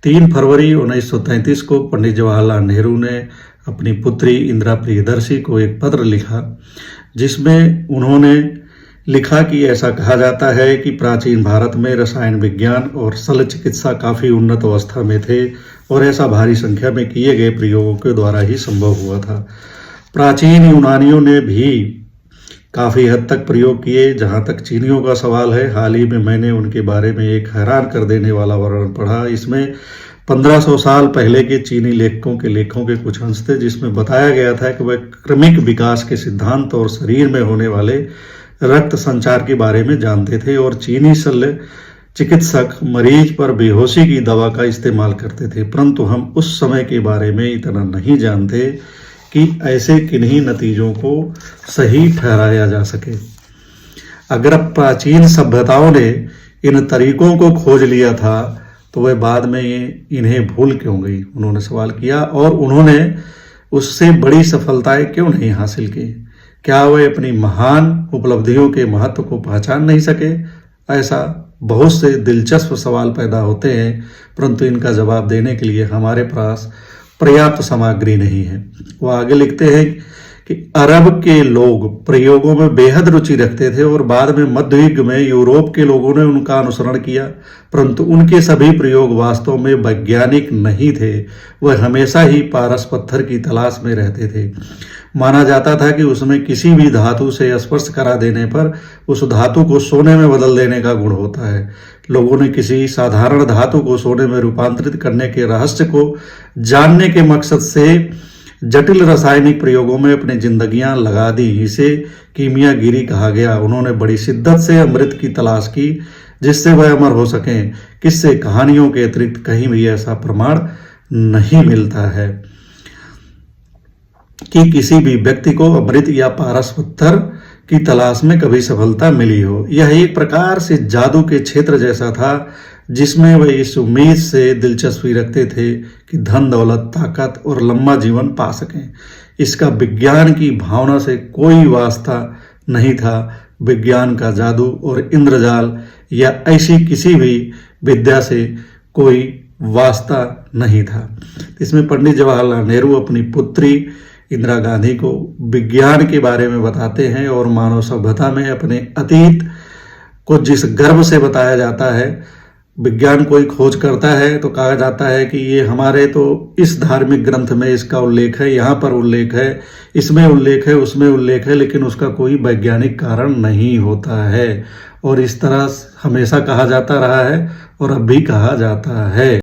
3 फरवरी 1933 को पंडित जवाहरलाल नेहरू ने अपनी पुत्री इंदिरा प्रियदर्शी को एक पत्र लिखा, जिसमें उन्होंने लिखा कि ऐसा कहा जाता है कि प्राचीन भारत में रसायन विज्ञान और शल्य चिकित्सा काफ़ी उन्नत अवस्था में थे और ऐसा भारी संख्या में किए गए प्रयोगों के द्वारा ही संभव हुआ था। प्राचीन यूनानियों ने भी काफ़ी हद तक प्रयोग किए। जहाँ तक चीनियों का सवाल है, हाल ही में मैंने उनके बारे में एक हैरान कर देने वाला वर्णन पढ़ा। इसमें 1500 साल पहले के चीनी लेखकों के कुछ अंश थे, जिसमें बताया गया था कि वह क्रमिक विकास के सिद्धांत और शरीर में होने वाले रक्त संचार के बारे में जानते थे और चीनी शल्य चिकित्सक मरीज पर बेहोशी की दवा का इस्तेमाल करते थे। परंतु हम उस समय के बारे में इतना नहीं जानते कि ऐसे किन्हीं नतीजों को सही ठहराया जा सके। अगर प्राचीन सभ्यताओं ने इन तरीकों को खोज लिया था तो वह बाद में इन्हें भूल क्यों गई, उन्होंने सवाल किया। और उन्होंने उससे बड़ी सफलताएं क्यों नहीं हासिल की? क्या वे अपनी महान उपलब्धियों के महत्व को पहचान नहीं सके? ऐसा बहुत से दिलचस्प सवाल पैदा होते हैं, परंतु इनका जवाब देने के लिए हमारे पास पर्याप्त सामग्री नहीं है। वो आगे लिखते हैं कि अरब के लोग प्रयोगों में बेहद रुचि रखते थे और बाद में मध्य युग में यूरोप के लोगों ने उनका अनुसरण किया, परंतु उनके सभी प्रयोग वास्तव में वैज्ञानिक नहीं थे। वह हमेशा ही पारस पत्थर की तलाश में रहते थे। माना जाता था कि उसमें किसी भी धातु से स्पर्श करा देने पर उस धातु को सोने में बदल देने का गुण होता है। लोगों ने किसी साधारण धातु को सोने में रूपांतरित करने के रहस्य को जानने के मकसद से जटिल रासायनिक प्रयोगों में अपनी जिंदगियां लगा दी। इसे कीमियागिरी कहा गया। उन्होंने बड़ी शिद्दत से अमृत की तलाश की जिससे वह अमर हो सकें। किस्से कहानियों के अतिरिक्त कहीं भी ऐसा प्रमाण नहीं मिलता है कि किसी भी व्यक्ति को अमृत या पारस पत्थर की तलाश में कभी सफलता मिली हो। यह एक प्रकार से जादू के क्षेत्र जैसा था, जिसमें वे इस उम्मीद से दिलचस्पी रखते थे कि धन दौलत, ताकत और लंबा जीवन पा सकें। इसका विज्ञान की भावना से कोई वास्ता नहीं था। विज्ञान का जादू और इंद्रजाल या ऐसी किसी भी विद्या से कोई वास्ता नहीं था। इसमें पंडित जवाहरलाल नेहरू अपनी पुत्री इंदिरा गांधी को विज्ञान के बारे में बताते हैं और मानव सभ्यता में अपने अतीत को जिस गर्व से बताया जाता है। विज्ञान कोई खोज करता है तो कहा जाता है कि ये हमारे तो इस धार्मिक ग्रंथ में इसका उल्लेख है, यहाँ पर उल्लेख है, इसमें उल्लेख है, उसमें उल्लेख है, लेकिन उसका कोई वैज्ञानिक कारण नहीं होता है। और इस तरह हमेशा कहा जाता रहा है और अब भी कहा जाता है।